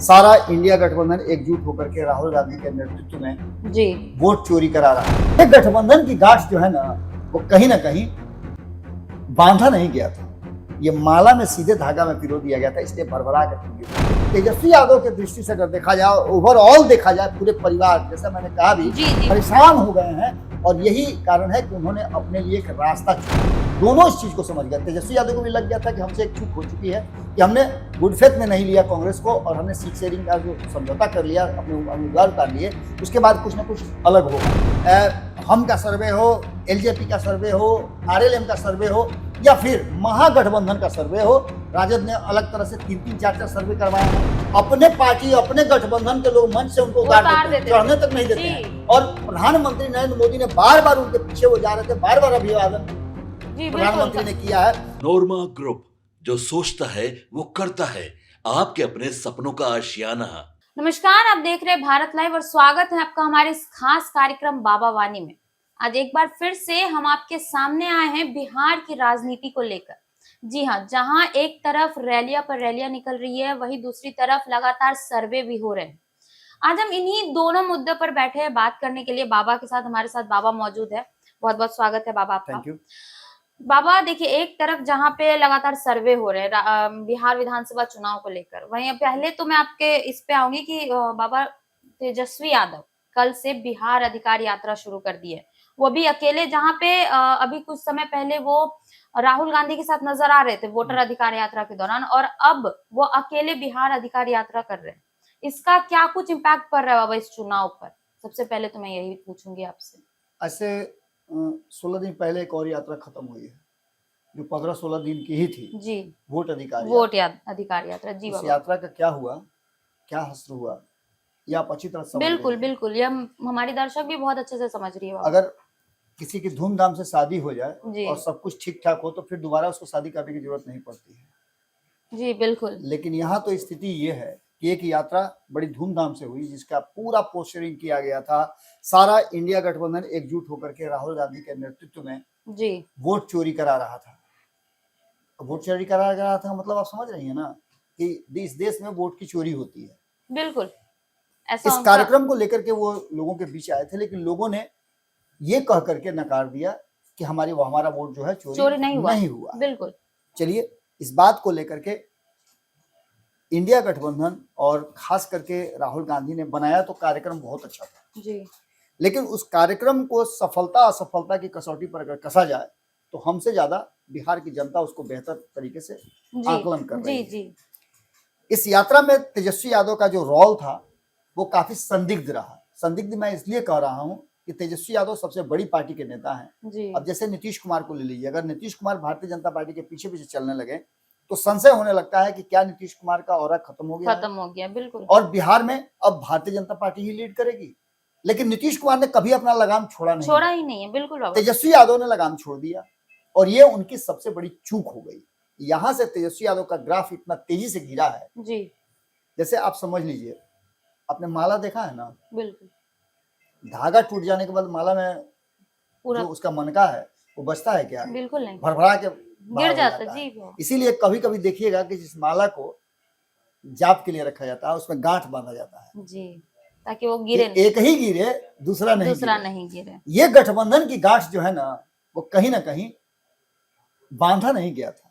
सारा इंडिया गठबंधन एकजुट होकर के राहुल गांधी के नेतृत्व में जी वोट चोरी करा रहा है। ये गठबंधन की गांठ जो है ना, वो कहीं ना कहीं बांधा नहीं गया था, ये माला में सीधे धागा में पिरो दिया गया था, इसलिए भरभरा कर टूट गया। तेजस्वी यादव की दृष्टि से अगर देखा जाए, ओवरऑल देखा जाए, पूरे परिवार, जैसा मैंने कहा भी, जी परेशान हो गए हैं। और यही कारण है कि उन्होंने अपने लिए एक रास्ता चुना। दोनों इस चीज को समझ गए। तेजस्वी यादव को भी लग गया था कि हमसे एक चूक हो चुकी है कि हमने गुड फेथ में नहीं लिया कांग्रेस को, और हमने सीट शेयरिंग का जो समझौता कर लिया, अपने उम्मीदवार उतार लिए, उसके बाद कुछ ना कुछ अलग होगा। हम का सर्वे हो, एलजेपी का सर्वे हो, आरएलएम का सर्वे हो, या फिर महागठबंधन का सर्वे हो, राजद ने अलग तरह से 3-3, 4-4 सर्वे करवाए हैं। अपने पार्टी, अपने गठबंधन के लोग मंच से उनको उतार देते हैं, चढ़ने तक नहीं देते हैं। और प्रधानमंत्री नरेंद्र मोदी ने बार बार उनके पीछे वो जा रहे थे, बार बार अभिवादन प्रधानमंत्री ने किया है। नोरमा ग्रुप, जो सोचता है वो करता है, आपके अपने सपनों का आशियाना। नमस्कार, आप देख रहे हैं भारत लाइव और स्वागत है आपका हमारे इस खास कार्यक्रम बाबा वानी में। आज एक बार फिर से हम आपके सामने आए हैं बिहार की राजनीति को लेकर। जी हाँ, जहां एक तरफ रैलियां पर रैलियां निकल रही है, वहीं दूसरी तरफ लगातार सर्वे भी हो रहे हैं। आज हम इन्हीं दोनों मुद्दों पर बैठे हैं बात करने के लिए। बाबा के साथ, हमारे साथ बाबा मौजूद है। बहुत बहुत स्वागत है बाबा आपका। Thank you. बाबा देखिए, एक तरफ जहां पे लगातार सर्वे हो रहे हैं बिहार विधानसभा चुनाव को लेकर, वहीं पहले तो मैं आपके इस पे आऊंगी कि बाबा तेजस्वी यादव कल से बिहार अधिकार यात्रा शुरू कर दी है, वो भी अकेले, जहां पे अभी कुछ समय पहले वो राहुल गांधी के साथ नजर आ रहे थे वोटर अधिकार यात्रा के दौरान, और अब वो अकेले बिहार अधिकार यात्रा कर रहे हैं। इसका क्या कुछ इम्पैक्ट पड़ रहा है बाबा इस चुनाव पर? सबसे पहले तो मैं यही पूछूंगी आपसे। ऐसे 16 दिन पहले एक और यात्रा खत्म हुई है, जो 15-16 दिन की ही थी। जी, वोट अधिकार अधिकार यात्रा। जी उस बाबा, यात्रा का क्या हुआ, क्या हश्र हुआ, ये आप अच्छी तरह समझ बिल्कुल रहे हैं। बिल्कुल, ये हमारी दर्शक भी बहुत अच्छे से समझ रही है बाबा। अगर किसी की धूमधाम से शादी हो जाए जी और सब कुछ ठीक ठाक हो, तो फिर दोबारा उसको शादी करने की जरूरत नहीं पड़ती है। जी बिल्कुल। लेकिन यहाँ तो स्थिति ये है कि एक यात्रा बड़ी धूमधाम से हुई, जिसका पूरा पोस्टरिंग किया गया था। सारा इंडिया गठबंधन एकजुट होकर के राहुल गांधी के नेतृत्व में जी वोट चोरी करा रहा था। वोट चोरी करा रहा था मतलब आप समझ रही है ना, कि इस देश में वोट की चोरी होती है। बिल्कुल, ऐसा इस कार्यक्रम को लेकर के वो लोगों के बीच आए थे, लेकिन लोगों ने ये कह करके नकार दिया कि हमारा वोट जो है चोरी नहीं हुआ। बिल्कुल। चलिए, इस बात को लेकर के इंडिया गठबंधन और खास करके राहुल गांधी ने बनाया तो कार्यक्रम बहुत अच्छा था, जी लेकिन उस कार्यक्रम को सफलता असफलता की कसौटी पर अगर कसा जाए, तो हमसे ज्यादा बिहार की जनता उसको बेहतर तरीके से आकलन कर रही है। जी इस यात्रा में तेजस्वी यादव का जो रोल था वो काफी संदिग्ध रहा। संदिग्ध मैं इसलिए कह रहा हूं कि तेजस्वी यादव सबसे बड़ी पार्टी के नेता हैं। जी अब जैसे नीतीश कुमार को ले लीजिए, अगर नीतीश कुमार भारतीय जनता पार्टी के पीछे पीछे चलने लगे, तो संशय होने लगता है कि क्या नीतीश कुमार का ऑरा खत्म हो गया, बिल्कुल। और बिहार में अब भारतीय जनता पार्टी ही लीड करेगी। लेकिन नीतीश कुमार ने कभी अपना लगाम छोड़ा ही नहीं है। बिल्कुल बाबा। तेजस्वी यादव ने लगाम छोड़ दिया, और ये उनकी सबसे बड़ी चूक हो गई। यहाँ से तेजस्वी यादव का ग्राफ इतना तेजी से गिरा है, जी जैसे आप समझ लीजिए, आपने माला देखा है ना, बिल्कुल, धागा टूट जाने के बाद माला में पूरा जो उसका मनका है वो बचता है क्या? बिल्कुल नहीं, भरभरा के गिर जाता है। जी इसीलिए कभी कभी देखिएगा कि जिस माला को जाप के लिए रखा जाता है, उसमें गांठ बांधा जाता है, जी, ताकि वो गिरे नहीं, एक ही गिरे, दूसरा नहीं गिरे। ये गठबंधन की गांठ जो है ना, वो कहीं ना कहीं बांधा नहीं गया था,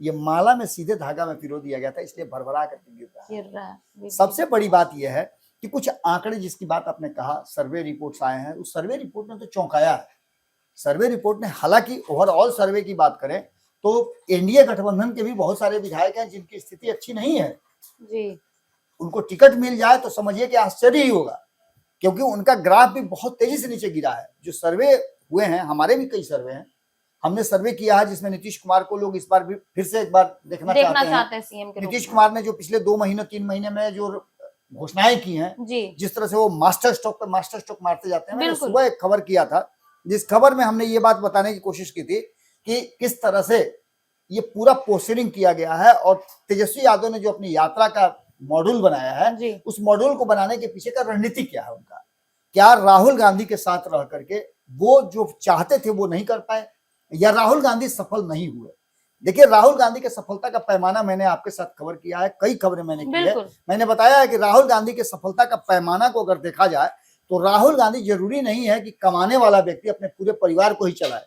ये माला में सीधे धागा में पिरो दिया गया था, इसलिए भरभरा करके गिर रहा है। सबसे बड़ी बात यह है कि कुछ आंकड़े, जिसकी बात आपने कहा, सर्वे रिपोर्ट्स आए हैं, उस सर्वे रिपोर्ट ने तो चौंकाया है। सर्वे रिपोर्ट ने, हालांकि ओवरऑल सर्वे की बात करें तो एनडीए गठबंधन के भी बहुत सारे विधायक हैं जिनकी स्थिति अच्छी नहीं है जी, उनको टिकट मिल जाए तो समझिए कि आश्चर्य ही होगा, क्योंकि उनका ग्राफ भी बहुत तेजी से नीचे गिरा है। जो सर्वे हुए हैं, हमारे भी कई सर्वे हैं, हमने सर्वे किया है जिसमें नीतीश कुमार को लोग इस बार भी फिर से एक बार देखना चाहते हैं सीएम के। नीतीश कुमार ने जो पिछले 2 महीने 3 महीने में जो घोषणाएं की हैं, जिस तरह से वो मास्टर स्ट्रोक मारते जाते हैं। मैंने सुबह एक खबर किया था, जिस खबर में हमने ये बात बताने की कोशिश की थी कि किस तरह से ये पूरा पोस्टरिंग किया गया है, और तेजस्वी यादव ने जो अपनी यात्रा का मॉड्यूल बनाया है, उस मॉड्यूल को बनाने के पीछे का रणनीति क्या है उनका। क्या राहुल गांधी के साथ रह करके वो जो चाहते थे वो नहीं कर पाए, या राहुल गांधी सफल नहीं हुए? देखिए, राहुल गांधी के सफलता का पैमाना मैंने आपके साथ कवर किया है, कई खबरें मैंने की है। बिल्कुल मैंने बताया है कि राहुल गांधी के सफलता का पैमाना को अगर देखा जाए तो राहुल गांधी जरूरी नहीं है कि कमाने वाला व्यक्ति अपने पूरे परिवार को ही चलाए।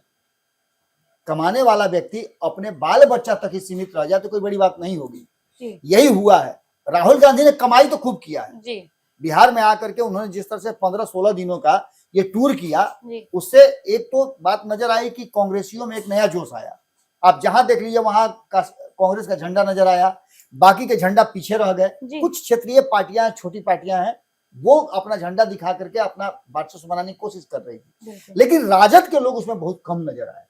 कमाने वाला व्यक्ति अपने बाल बच्चा तक ही सीमित रह जाए तो कोई बड़ी बात नहीं होगी। जी यही हुआ है। राहुल गांधी ने कमाई तो खूब किया है। जी बिहार में आकर के उन्होंने जिस तरह से 15-16 दिनों का ये टूर किया, जी उससे एक तो बात नजर आई कि कांग्रेसियों में एक नया जोश आया। आप जहां देख लीजिए वहां का कांग्रेस का झंडा नजर आया, बाकी के झंडा पीछे रह गए। जी कुछ क्षेत्रीय पार्टियां, छोटी पार्टियां हैं, वो अपना झंडा दिखा करके अपना वर्चस्व बनाने की कोशिश कर रही थी, बिल्कुल लेकिन राजद के लोग उसमें बहुत कम नजर आए।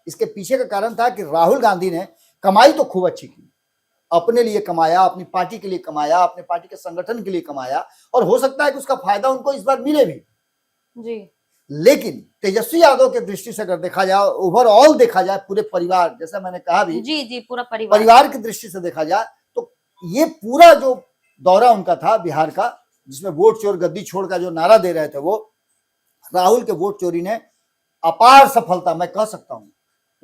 इसके पीछे का कारण था कि राहुल गांधी ने कमाई तो खूब अच्छी की, अपने लिए कमाया, अपनी पार्टी के लिए कमाया, अपने पार्टी के संगठन के लिए कमाया, और हो सकता है कि उसका फायदा उनको इस बार मिले भी। जी लेकिन तेजस्वी यादव के दृष्टि से अगर देखा जाए, ओवरऑल देखा जाए, पूरे परिवार, जैसा मैंने कहा भी, जी जी पूरा परिवार परिवार की दृष्टि से देखा जाए तो ये पूरा जो दौरा उनका था बिहार का, जिसमें वोट चोर गद्दी छोड़ का जो नारा दे रहे थे, वो राहुल के वोट चोरी ने अपार सफलता, मैं कह सकता हूं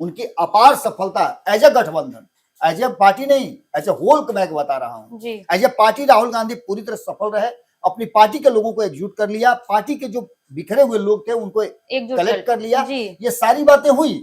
उनकी अपार सफलता एज ए गठबंधन, एज ए पार्टी नहीं, एज ए होल मैं बता रहा हूं, जी as a party Rahul Gandhi पूरी तरह सफल रहे। अपनी पार्टी के लोगों को एकजुट कर लिया, पार्टी के जो बिखरे हुए लोग थे उनको एकजुट कलेक्ट कर लिया, जी ये सारी बातें हुई।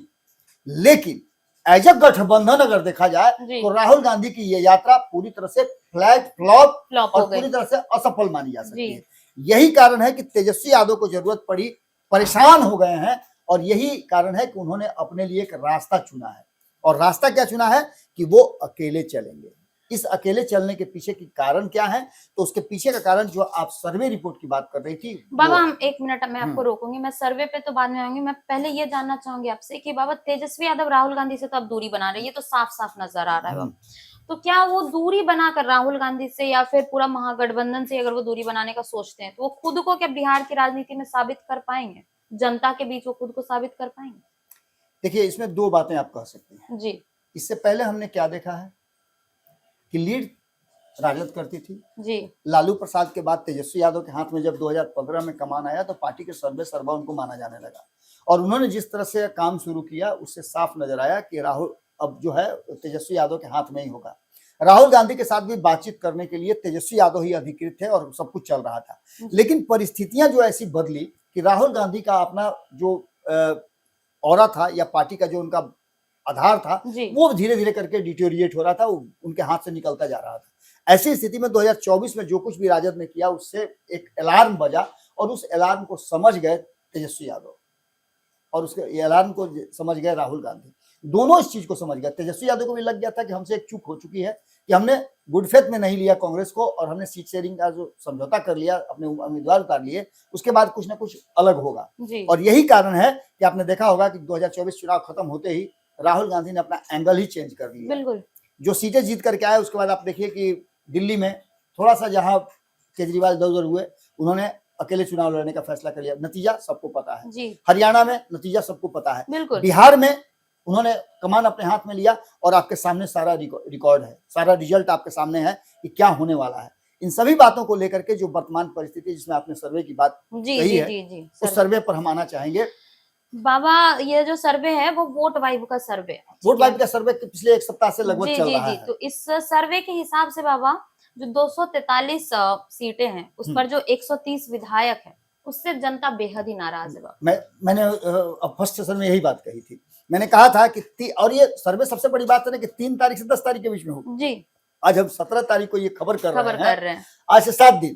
लेकिन एज ए गठबंधन अगर देखा जाए जी तो राहुल गांधी की ये यात्रा पूरी तरह से फ्लैट फ्लॉप फ्लॉप और हो पूरी गई तरह से असफल मानी जा सकती जी है। यही कारण है कि तेजस्वी यादव को जरूरत पड़ी, परेशान हो गए हैं, और यही कारण है कि उन्होंने अपने लिए एक रास्ता चुना है। और रास्ता क्या चुना है कि वो अकेले चलेंगे। इस अकेले चलने के पीछे की कारण क्या है, तो उसके पीछे का कारण जो आप सर्वे रिपोर्ट की बात कर रही थी, बाबा, वो हम एक मिनट मैं आपको रोकूंगी, मैं सर्वे पे तो बाद में आऊंगी। मैं पहले ये जानना चाहूंगी आपसे कि बाबा, तेजस्वी यादव राहुल गांधी से तो अब दूरी बना रहे हैं, ये तो साफ साफ नजर आ रहा है बाबा। तो क्या वो दूरी बनाकर राहुल गांधी से या फिर पूरा महागठबंधन से अगर वो दूरी बनाने का सोचते हैं तो वो खुद को क्या बिहार की राजनीति में साबित कर पाएंगे? जनता के बीच वो खुद को साबित कर पाएंगे? देखिए, इसमें दो बातें आप कह सकते हैं। जी इससे पहले हमने क्या देखा है कि लीड राजद करती थी, जी लालू प्रसाद के बाद तेजस्वी यादव के हाथ में जब 2015 में कमान आया तो पार्टी के सर्वे सर्वा उनको माना जाने लगा, और उन्होंने जिस तरह से काम शुरू किया उससे साफ नजर आया कि राहुल अब जो है तेजस्वी यादव के हाथ में ही होगा। राहुल गांधी के साथ भी बातचीत करने के लिए तेजस्वी यादव ही अधिकृत थे और सब कुछ चल रहा था। लेकिन परिस्थितियां जो ऐसी बदली कि राहुल गांधी का अपना जो ऑरा था या पार्टी का जो उनका आधार था, जी वो धीरे धीरे करके डिटोरिएट हो रहा था, उनके हाथ से निकलता जा रहा था। ऐसी स्थिति में 2024 में जो कुछ भी राजद ने किया उससे एक अलार्म बजा, और उस अलार्म को समझ गए तेजस्वी यादव और उसके अलार्म को समझ गए राहुल गांधी। दोनों इस चीज को समझ गए। तेजस्वी यादव को भी लग गया था कि हमसे एक चूक हो चुकी है कि हमने गुड फेथ में नहीं लिया कांग्रेस को, और हमने सीट शेयरिंग का जो समझौता कर लिया, अपने उम्मीदवार उतार लिए, उसके बाद कुछ ना कुछ अलग होगा। जी और यही कारण है कि आपने देखा होगा कि 2024 चुनाव खत्म होते ही राहुल गांधी ने अपना एंगल ही चेंज कर लिया। बिल्कुल जो सीटें जीत करके आए उसके बाद आप देखिए कि दिल्ली में थोड़ा सा जहां केजरीवाल इधर उधर हुए, उन्होंने अकेले चुनाव लड़ने का फैसला कर लिया। नतीजा सबको पता है। जी हरियाणा में नतीजा सबको पता है। बिल्कुल बिहार में उन्होंने कमान अपने हाथ में लिया, और आपके सामने सारा रिकॉर्ड है, सारा रिजल्ट आपके सामने है कि क्या होने वाला है। इन सभी बातों को लेकर के जो वर्तमान परिस्थिति जिसमें आपने सर्वे की बात जी कही जी है, जी जी उस सर्वे पर हम आना चाहेंगे। बाबा, ये जो सर्वे है वो वोट वाइब का सर्वे है। वोट वाइब का सर्वे पिछले एक सप्ताह से लगभग जी चल जी रहा जी है। तो इस सर्वे के हिसाब से बाबा, जो 243 सीटें हैं उस पर जो 130 विधायक है, उससे जनता बेहद ही नाराज है बाबा। मैंने फर्स्ट सेशन में यही बात कही थी। मैंने कहा था कि और ये सर्वे सबसे बड़ी बात है ना कि 3 तारीख से 10 तारीख के बीच में होगा। जी आज हम 17 तारीख को ये खबर कर रहे हैं। हैं आज से 7 दिन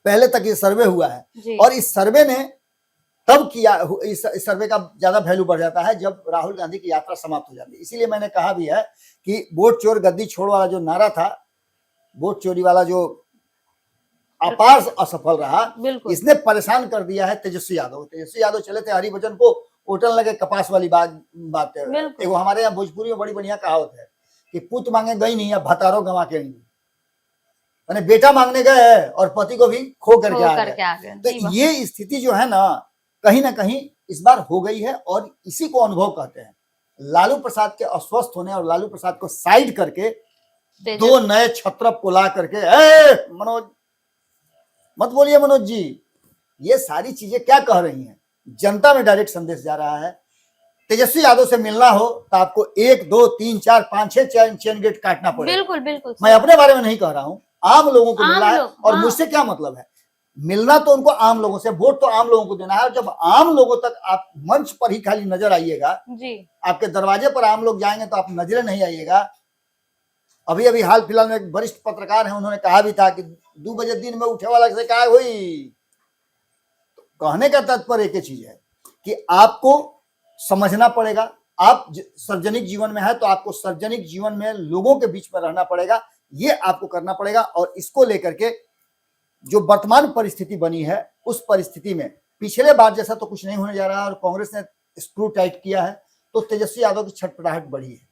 पहले तक ये सर्वे हुआ है, जी और इस सर्वे ने तब किया, इस सर्वे का ज्यादा वैल्यू बढ़ जाता है जब राहुल गांधी की यात्रा समाप्त हो जाती है। इसीलिए मैंने कहा भी है कि वोट चोर गद्दी छोड़ वाला जो नारा था, वोट चोरी वाला जो अपार असफल रहा, बिल्कुल इसने परेशान कर दिया है तेजस्वी यादव। तेजस्वी यादव चले थे हरिभजन को ओटन लगे कपास वाली बात है। बिल्कुल। एगो हमारे यहाँ भोजपुरी में बड़ी बढ़िया कहावत है कि पुत मांगे गई नहीं, अब भतारो गंवा के नहीं। मैंने बेटा मांगने गए और पति को भी खो करके आ गए। तो ये स्थिति जो है ना कहीं इस बार हो गई है, और इसी को अनुभव कहते हैं। लालू प्रसाद के अस्वस्थ होने और लालू प्रसाद को साइड करके दो नए छत्रप को ला करके, मनोज मत बोलिए मनोज जी, ये सारी चीजें क्या कह रही हैं? जनता में डायरेक्ट संदेश जा रहा है तेजस्वी यादव से मिलना हो तो आपको 1 2 3 4 5 6 चैन गेट काटना पड़ेगा। बिल्कुल बिल्कुल मैं अपने बारे में नहीं कह रहा हूं, आम लोगों को आम मिलना है। लोग, और हाँ। मुझसे क्या मतलब है, मिलना तो उनको आम लोगों से, वोट तो आम लोगों को देना है। और जब आम लोगों तक आप मंच पर ही खाली नजर आइएगा, जी आपके दरवाजे पर आम लोग जाएंगे तो आप नजरे नहीं आइएगा। अभी अभी हाल फिलहाल में एक वरिष्ठ पत्रकार हैं, उन्होंने कहा भी था कि 2 बजे दिन में उठे वाला से क्या हुई। तो कहने का तात्पर्य एक ही चीज है कि आपको समझना पड़ेगा। आप सार्वजनिक जीवन में है तो आपको सार्वजनिक जीवन में लोगों के बीच में रहना पड़ेगा, ये आपको करना पड़ेगा। और इसको लेकर के जो वर्तमान परिस्थिति बनी है, उस परिस्थिति में पिछले बार जैसा तो कुछ नहीं होने जा रहा है। और कांग्रेस ने स्क्रू टाइट किया है तो तेजस्वी यादव की छटपटाहट बढ़ी है।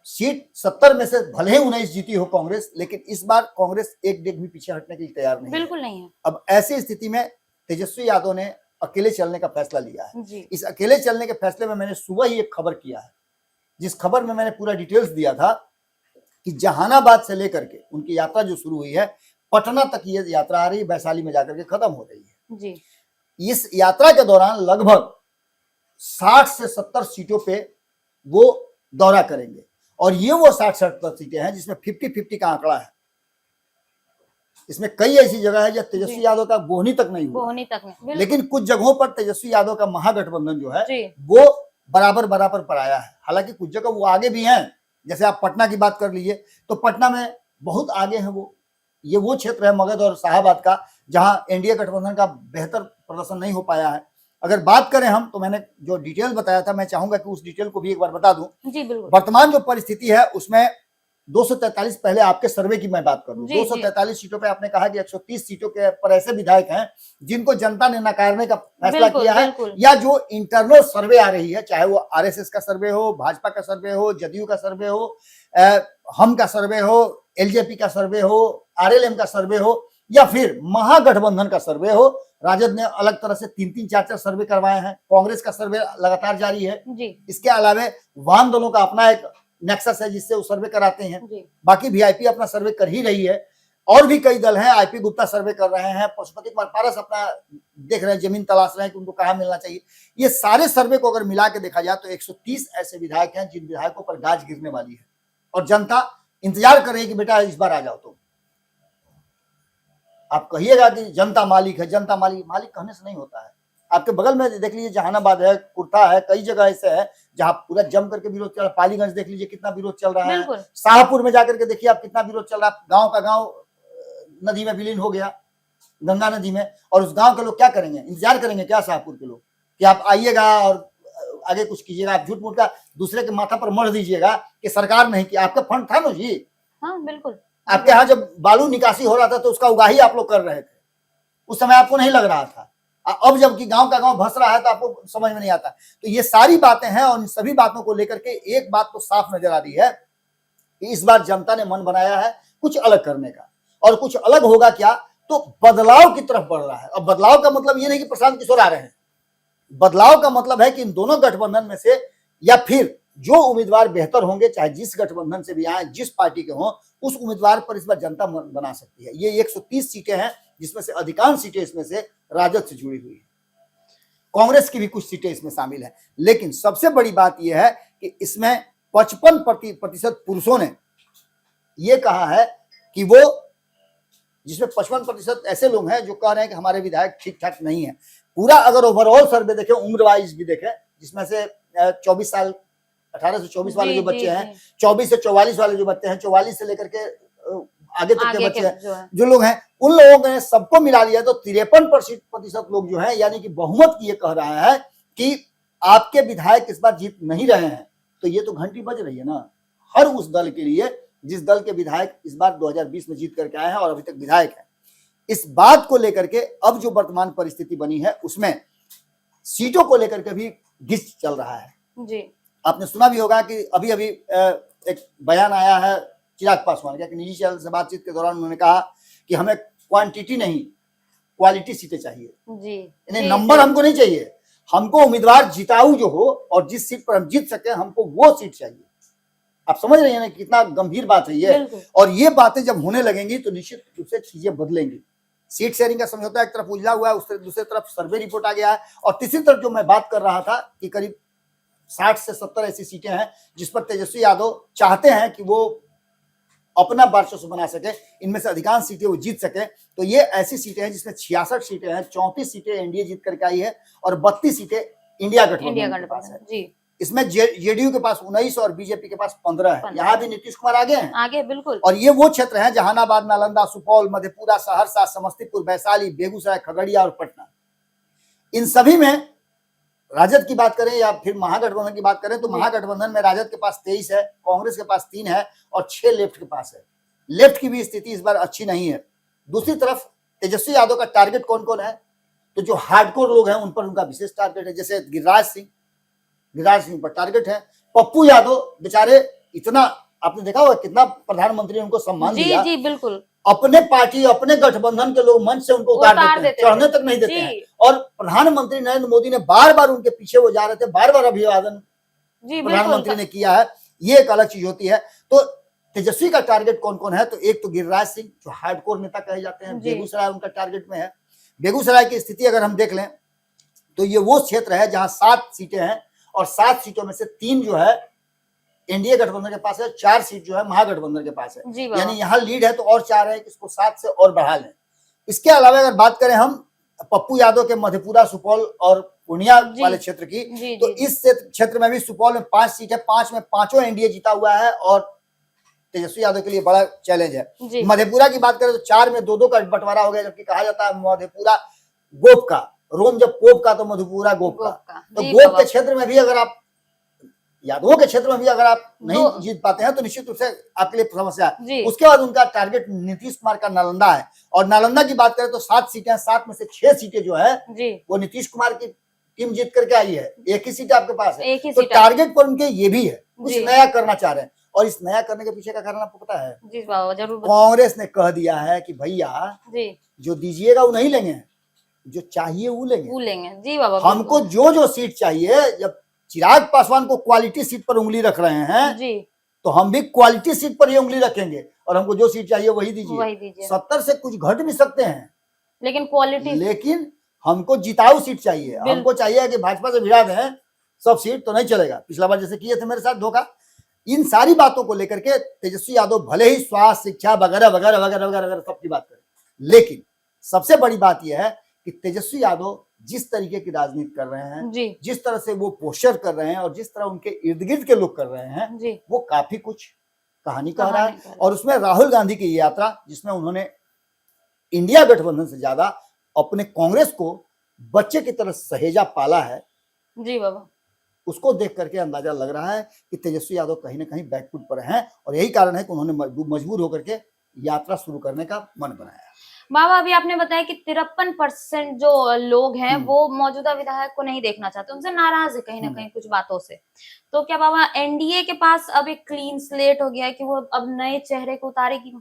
सीट 70 में से भले ही 19 जीती हो कांग्रेस, लेकिन इस बार कांग्रेस एक डेग भी पीछे हटने के लिए तैयार नहीं है। बिल्कुल नहीं है। अब ऐसी स्थिति में तेजस्वी यादव ने अकेले चलने का फैसला लिया है। जी इस अकेले चलने के फैसले में मैंने सुबह ही एक खबर किया है, जिस खबर में मैंने पूरा डिटेल्स दिया था कि जहानाबाद से लेकर के उनकी यात्रा जो शुरू हुई है, पटना तक ये यात्रा आ रही है, वैशाली में जाकर के खत्म हो रही है। जी इस यात्रा के दौरान लगभग 60 से 70 सीटों पे वो दौरा करेंगे। और ये वो 60-70 सीटें हैं जिसमें 50-50 का आंकड़ा है। इसमें कई ऐसी जगह है जहाँ तेजस्वी जी। यादव का बोहनी तक नहीं हुआ, बोहनी तक में बिल्कुल। लेकिन कुछ जगहों पर तेजस्वी यादव का महागठबंधन जो है जी वो बराबर बराबर पर आया है। हालांकि कुछ जगह वो आगे भी हैं, जैसे आप पटना की बात कर लीजिए तो पटना में बहुत आगे है वो। ये वो क्षेत्र है मगध और शाहाबाद का जहां एनडीए गठबंधन का बेहतर प्रदर्शन नहीं हो पाया है। अगर बात करें हम, तो मैंने जो डिटेल बताया था, मैं चाहूंगा कि उस डिटेल को भी एक बार बता दूं। जी बिल्कुल। वर्तमान जो परिस्थिति है उसमें 243, पहले आपके सर्वे की मैं बात करूं, जी, 243 सीटों पे आपने कहा कि 130 सीटों के पर ऐसे विधायक हैं जिनको जनता ने नकारने का फैसला बिल्कुल किया है, बिल्कुल। या जो इंटरनल सर्वे आ रही है, चाहे वो आरएसएस का सर्वे हो, भाजपा का सर्वे हो, जदयू का सर्वे हो, हम का सर्वे हो, एलजेपी का सर्वे हो, आरएलएम का सर्वे हो, या फिर महागठबंधन का सर्वे हो। राजद ने अलग तरह से 3-3 4-4 सर्वे करवाए हैं, कांग्रेस का सर्वे लगातार जारी है। जी इसके अलावा वाम दलों का अपना एक नेक्सस है जिससे वो सर्वे कराते हैं। जी बाकी वीआईपी अपना सर्वे कर ही रही है, और भी कई दल हैं, आईपी गुप्ता सर्वे कर रहे हैं, पशुपति कुमार पारस अपना देख रहे हैं, जमीन तलाश रहे हैं कि उनको कहाँ मिलना चाहिए। ये सारे सर्वे को अगर मिला के देखा जाए तो 130 ऐसे विधायक हैं जिन विधायकों पर गाज गिरने वाली है, और जनता इंतजार कर रही है कि बेटा इस बार आ जाओ। तो आप कहिएगा कि जनता मालिक है, जनता मालिक, मालिक कहने से नहीं होता है। आपके बगल में देख लीजिए, जहानाबाद है, कुर्था है, कई जगह ऐसे है जहां पूरा जम करके विरोध चल रहा है। पालीगंज देख लीजिए कितना विरोध चल रहा है, बिल्कुल। शाहपुर में जाकर के देखिए आप कितना विरोध चल रहा है। गांव का गांव नदी में विलीन हो गया, गंगा नदी में। और उस गांव के लोग क्या करेंगे, इंतजार करेंगे क्या शाहपुर के लोग कि आप आइएगा और आगे कुछ कीजिएगा? आप झूठ मूठ का दूसरे के माथा पर मर दीजिएगा कि सरकार नहीं किया। आपका फंड था ना जी, हाँ बिल्कुल। आपके यहाँ जब बालू निकासी हो रहा था तो उसका उगाही आप लोग कर रहे थे, उस समय आपको नहीं लग रहा था। अब जबकि गांव का गांव भस रहा है तो आपको समझ में नहीं आता। तो ये सारी बातें हैं, और इन सभी बातों को लेकर के एक बात तो साफ नजर आ रही है कि इस बार जनता ने मन बनाया है कुछ अलग करने का। और कुछ अलग होगा क्या, तो बदलाव की तरफ बढ़ रहा है। अब बदलाव का मतलब ये नहीं कि प्रशांत किशोर आ रहे हैं, बदलाव का मतलब है कि इन दोनों गठबंधन में से या फिर जो उम्मीदवार बेहतर होंगे, चाहे जिस गठबंधन से भी आए, जिस पार्टी के हों, उस उम्मीदवार पर इस बार जनता बना सकती है। ये 130 सीटें हैं जिसमें से अधिकांश सीटें इसमें से राजद से जुड़ी हुई है, कांग्रेस की भी कुछ सीटें इसमें शामिल हैं। लेकिन सबसे बड़ी बात यह है कि इसमें 55% पुरुषों ने यह कहा है कि वो, जिसमें 55% ऐसे लोग हैं जो कह रहे हैं कि हमारे विधायक ठीक ठाक नहीं है। पूरा अगर ओवरऑल सर्वे देखें, उम्र वाइज भी देखें, जिसमें से 24 साल 18 से 24 वाले जो बच्चे हैं, 24 से 44 वाले जो बच्चे हैं, 44 से लेकर के आगे तक के बच्चे हैं, जो लोग हैं, उन लोगों ने सबको मिला लिया तो 53% लोग जो है, यानी कि बहुमत ये कह रहा है कि आपके विधायक इस बार जीत नहीं रहे हैं। तो ये तो घंटी बज रही है ना हर उस दल के लिए जिस दल के विधायक इस बार 2020 में जीत करके आए हैं और अभी तक विधायक हैं। इस बात को लेकर के अब जो वर्तमान परिस्थिति बनी है उसमें सीटों को लेकर के भी घिस चल रहा है जी। आपने सुना भी होगा कि अभी अभी एक बयान आया है चिराग पासवान का, कि निजी चैनल से बातचीत के दौरान उन्होंने कहा कि हमें क्वांटिटी नहीं क्वालिटी सीटें चाहिए, जी इन्हें नंबर हमको नहीं चाहिए, हमको उम्मीदवार जिताऊ जो हो और जिस सीट पर हम जीत सके हमको वो सीट चाहिए। आप समझ रहे हैं ना कितना गंभीर बात है ये। और ये बातें जब होने लगेंगी तो निश्चित रूप से चीजें बदलेंगी। सीट शेयरिंग का समझौता एक तरफ उलझा हुआ है, उससे दूसरी तरफ सर्वे रिपोर्ट आ गया है, और तीसरी तरफ जो मैं बात कर रहा था कि करीब 60 से 70 ऐसी सीटें हैं जिस पर तेजस्वी यादव चाहते हैं कि वो अपना वर्चस्व बना सके, इनमें से अधिकांश सीटें वो जीत सके। तो ये ऐसी सीटें हैं जिसमें 66 सीटें हैं, 34 सीटें एनडीए जीत करके आई है और 32 सीटें इंडिया गठबंधन के पास है। जी इसमें जेडीयू के पास 19 और बीजेपी के पास 15 है। 15 यहाँ भी नीतीश कुमार आगे हैं। आगे बिल्कुल। और ये वो क्षेत्र है जहानाबाद, नालंदा, सुपौल, मधेपुरा, सहरसा, समस्तीपुर, वैशाली, बेगूसराय, खगड़िया और पटना। इन सभी में राजद की बात करें या फिर महागठबंधन की बात करें तो महागठबंधन में राजद के पास 23 है, कांग्रेस के पास 3 है और 6 लेफ्ट के पास है। लेफ्ट की भी स्थिति इस बार अच्छी नहीं है। दूसरी तरफ तेजस्वी यादव का टारगेट कौन कौन है, तो जो हार्डकोर लोग हैं उन पर उनका विशेष टारगेट है। जैसे गिरिराज सिंह पर टारगेट है। पप्पू यादव बेचारे, इतना आपने देखा होगा कितना प्रधानमंत्री ने उनको सम्मान दिया। जी बिल्कुल। अपने पार्टी, अपने गठबंधन के लोग मंच से उनको उतार देते हैं, चढ़ने तक नहीं देते हैं। और प्रधानमंत्री नरेंद्र मोदी ने बार बार उनके पीछे वो जा रहे थे, बार बार अभिवादन प्रधानमंत्री ने किया है। ये एक अलग चीज होती है। तो तेजस्वी का टारगेट कौन कौन है, तो एक तो गिरिराज सिंह जो हार्डकोर नेता कहे जाते हैं, बेगूसराय उनका टारगेट में है। बेगूसराय की स्थिति अगर हम देख लें तो ये वो क्षेत्र है जहां 7 सीटें हैं और 7 सीटों में से 3 जो है एनडीए गठबंधन के पास है, 4 सीट जो है महागठबंधन के पास है। यानी यहाँ लीड है तो और 4 है कि इसको 7 से और बढ़ा लें। इसके अलावा अगर बात करें हम पप्पू यादव के मधेपुरा, सुपौल और पूर्णिया वाले क्षेत्र की, तो इस क्षेत्र में भी सुपौल में 5 सीट है, 5 में 5 एनडीए जीता हुआ है और तेजस्वी यादव के लिए बड़ा चैलेंज है। मधेपुरा की बात करें तो 4 में 2-2 का बंटवारा हो गया, जबकि कहा जाता है मधेपुरा गोप का, रोम जब पोप का तो मधेपुरा गोप का। तो गोप के क्षेत्र में भी अगर आप, यादवों के क्षेत्र में भी अगर आप नहीं जीत पाते हैं तो निश्चित रूप से आपके लिए समस्या है। उसके बाद उनका टारगेट नीतीश कुमार का नालंदा है। और नालंदा की बात करें तो 7 सीटें हैं, 7 में से 6 सीटें जो है वो नीतीश कुमार की टीम जीत करके आई है। एक ही सीट आपके पास है। तो टारगेट पर उनके ये भी है, कुछ नया करना चाह रहे हैं। और इस नया करने के पीछे का कारण आपको पता है? जी बाबा जरूर। कांग्रेस ने कह दिया है कि भैया जो दीजिएगा वो नहीं लेंगे, जो चाहिए वो लेंगे। जी बाबा, हमको जो सीट चाहिए, जब चिराग पासवान को क्वालिटी सीट पर उंगली रख रहे हैं जी, तो हम भी क्वालिटी सीट पर ही उंगली रखेंगे और हमको जो सीट चाहिए वही दीजिए। 70 से कुछ घट भी सकते हैं लेकिन हमको जिताऊ सीट चाहिए। हमको चाहिए कि भाजपा से भिड़ा दें सब सीट तो नहीं चलेगा। पिछला बार जैसे किए थे मेरे साथ धोखा। इन सारी बातों को लेकर के तेजस्वी यादव भले ही स्वास्थ्य, शिक्षा वगैरह वगैरह वगैरह वगैरह सबकी बात करें, लेकिन सबसे बड़ी बात यह है कि तेजस्वी यादव जिस तरीके की राजनीति कर रहे हैं, जिस तरह से वो पोस्टर कर रहे हैं और जिस तरह उनके इर्द गिर्द के लोग कर रहे हैं, वो काफी कुछ कहानी कह रहा है। और उसमें राहुल गांधी की यात्रा, जिसमें उन्होंने इंडिया गठबंधन से ज्यादा अपने कांग्रेस को बच्चे की तरह सहेजा पाला है जी बाबा, उसको देख करके अंदाजा लग रहा है कि तेजस्वी यादव कहीं ना कहीं बैकफुट पर हैं और यही कारण है कि उन्होंने मजबूर होकर के यात्रा शुरू करने का मन बनाया। बाबा अभी आपने बताया कि 53% जो लोग हैं वो मौजूदा विधायक को नहीं देखना चाहते, उनसे नाराज है कहीं ना कहीं कुछ बातों से। तो क्या बाबा एनडीए के पास अब एक क्लीन स्लेट हो गया है कि वो अब नए चेहरे को उतारेगी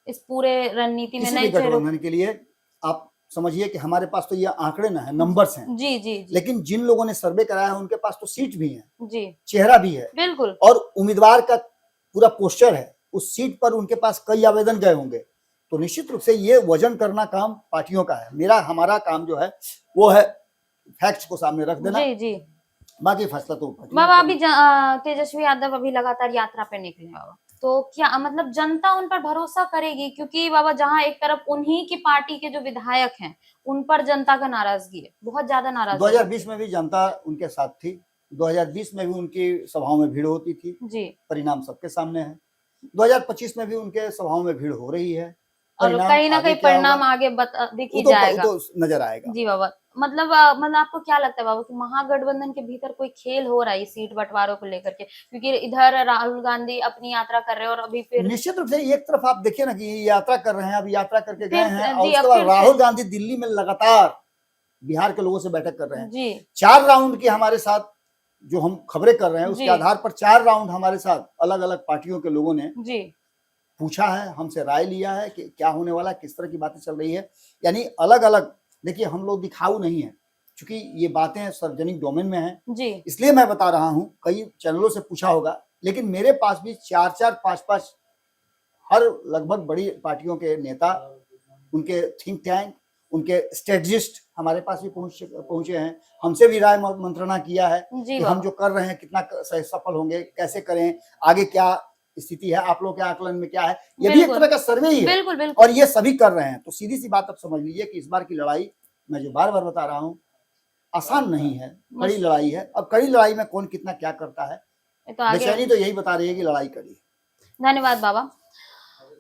इस पूरे रणनीति में? नए गठबंधन के लिए आप समझिए कि हमारे पास तो ये आंकड़े ना है, नंबर्स हैं जी, लेकिन जिन लोगों ने सर्वे कराया है उनके पास तो सीट भी है जी, चेहरा भी है बिल्कुल, और उम्मीदवार का पूरा पोस्टर है। उस सीट पर उनके पास कई आवेदन गए होंगे। तो निश्चित रूप से ये वजन करना काम पार्टियों का है। हमारा काम जो है वो है फैक्ट्स को सामने रख देना। जी। बाकी फैसला तो बाबा अभी तेजस्वी यादव अभी लगातार यात्रा पे निकले बाबा, तो क्या मतलब जनता उन पर भरोसा करेगी? क्योंकि बाबा जहाँ एक तरफ उन्हीं की पार्टी के जो विधायक हैं उन पर जनता का नाराजगी है, बहुत ज्यादा नाराजगी। 2020 में भी जनता उनके साथ थी, 2020 में भी उनकी सभाओं में भीड़ होती थी जी, परिणाम सबके सामने है। 2025 में भी उनके सभाओं में भीड़ हो रही है और कहीं ना कहीं परिणाम आगे दिख ही जाएगा, तो नजर आएगा जी बाबा। मतलब आपको क्या लगता है बाबा कि महागठबंधन के भीतर कोई खेल हो रहा है सीट बंटवारों को लेकर के? क्योंकि इधर राहुल गांधी अपनी यात्रा कर रहे हैं और अभी फिर निश्चित रूप से एक तरफ आप देखिए ना कि यात्रा कर रहे हैं, अभी यात्रा करके गए हैं और उसके बाद राहुल गांधी दिल्ली में लगातार बिहार के लोगों से बैठक कर रहे हैं जी। 4 राउंड की हमारे साथ जो हम खबरें कर रहे हैं उसके आधार पर 4 राउंड हमारे साथ अलग अलग पार्टियों के लोगों ने जी पूछा है, हमसे राय लिया है कि क्या होने वाला, किस तरह की बातें चल रही है। यानी अलग अलग, देखिए हम लोग दिखाऊ नहीं है क्योंकि ये बातें सार्वजनिक डोमेन में हैं जी, इसलिए मैं बता रहा हूँ। कई चैनलों से पूछा होगा लेकिन मेरे पास भी 4-4, 5-5 हर लगभग बड़ी पार्टियों के नेता, उनके थिंक टैंक उनके स्ट्रेटजिस्ट हमारे पास भी पहुंचे हैं, हमसे भी राय मंत्रणा किया है जी कि हम जो कर रहे हैं कितना सफल होंगे, कैसे करें, आगे क्या स्थिति है, आप लोग के आकलन में क्या है। ये भी एक बिल्कुल। तरह का सर्वे ही है बिल्कुल बिल्कुल और ये सभी कर रहे हैं। तो सीधी सी बात आप समझ लीजिए कि इस बार की लड़ाई, मैं जो बार बार बता रहा हूँ, आसान नहीं है, कड़ी लड़ाई है। अब कड़ी लड़ाई में कौन कितना क्या करता है, तो आगे बेचैनी तो यही बता रही है कि लड़ाई कड़ी। धन्यवाद बाबा।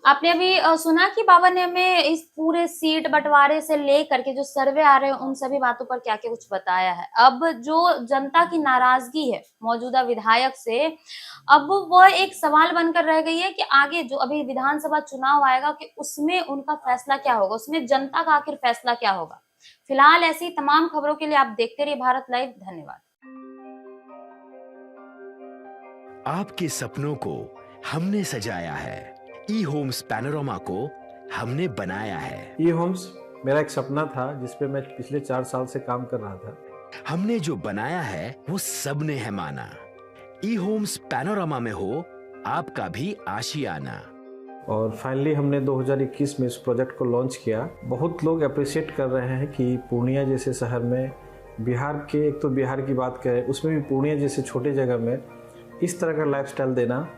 आपने अभी सुना कि बाबा ने हमें इस पूरे सीट बंटवारे से लेकर के जो सर्वे आ रहे हैं उन सभी बातों पर क्या क्या कुछ बताया है। अब जो जनता की नाराजगी है मौजूदा विधायक से, अब वो एक सवाल बनकर रह गई है कि आगे जो अभी विधानसभा चुनाव आएगा कि उसमें उनका फैसला क्या होगा, उसमें जनता का आखिर फैसला क्या होगा। फिलहाल ऐसी तमाम खबरों के लिए आप देखते रहिए भारत लाइव। धन्यवाद। आपके सपनों को हमने सजाया है, ई होम्स पैनोरामा को हमने बनाया है। ई होम्स मेरा एक सपना था जिस पे मैं पिछले 4 साल से काम कर रहा था। हमने जो बनाया है वो सबने है माना। ई होम्स पैनोरामा में हो आपका भी आशियाना। और फाइनली हमने 2021 में इस प्रोजेक्ट को लॉन्च किया। बहुत लोग अप्रिशिएट कर रहे हैं कि पूर्णिया जैसे शहर में, बिहार के, एक तो बिहार की बात करें उसमें भी पूर्णिया जैसे छोटे जगह में इस तरह का लाइफस्टाइल देना,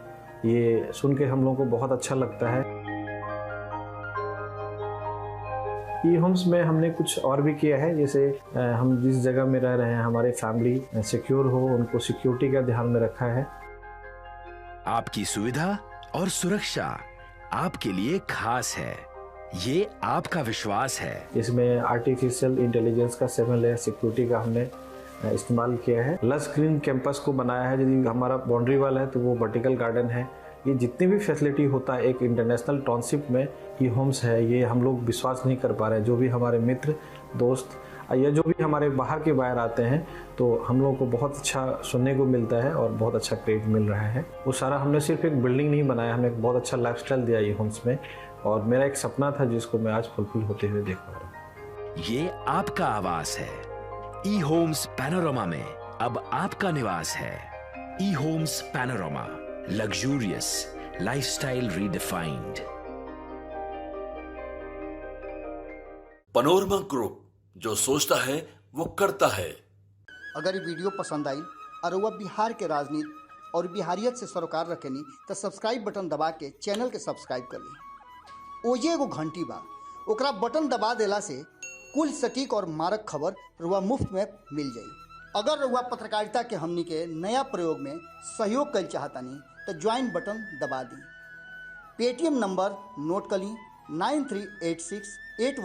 ये सुन के हम लोगों को बहुत अच्छा लगता है। ई होम्स में हमने कुछ और भी किया है, जैसे हम जिस जगह में रह रहे हैं हमारे फैमिली सिक्योर हो, उनको सिक्योरिटी का ध्यान में रखा है। आपकी सुविधा और सुरक्षा आपके लिए खास है, ये आपका विश्वास है। इसमें आर्टिफिशियल इंटेलिजेंस का 7 लेयर सिक्योरिटी का हमने इस्तेमाल किया है। लस ग्रीन कैंपस को बनाया है। यदि हमारा बाउंड्री वाल है तो वो वर्टिकल गार्डन है। ये जितनी भी फैसिलिटी होता है एक इंटरनेशनल टाउनशिप में ई होम्स है, ये हम लोग विश्वास नहीं कर पा रहे हैं। जो भी हमारे मित्र दोस्त या जो भी हमारे बाहर के बाहर आते हैं तो हम लोगों को बहुत अच्छा सुनने को मिलता है और बहुत अच्छा क्रेडिट मिल रहा है। वो सारा हमने सिर्फ एक बिल्डिंग नहीं बनाया, हमने एक बहुत अच्छा लाइफस्टाइल दिया ई होम्स में, और मेरा एक सपना था जिसको मैं आज फुलफिल होते हुए देख पा रहा हूँ। ये आपका आवास है। ई होम्स पैनोरामा में अब आपका निवास है। E Homes Panorama, luxurious lifestyle redefined. Panorama Group, जो सोचता है वो करता है। अगर ये वीडियो पसंद आई और वह बिहार के राजनीति और बिहारियत से सरोकार रखेनी तो सब्सक्राइब बटन दबा के चैनल के सब्सक्राइब कर ली। ओजे एगो घंटी बा, ओकरा बटन दबा देला से कुल सटीक और मारक खबर रुआ मुफ्त में मिल जाई। अगर रुआ पत्रकारिता के हमनी के नया प्रयोग में सहयोग कर चाहतानी तो ज्वाइन बटन दबा दी। पेटीएम नंबर नोट कर ली 938681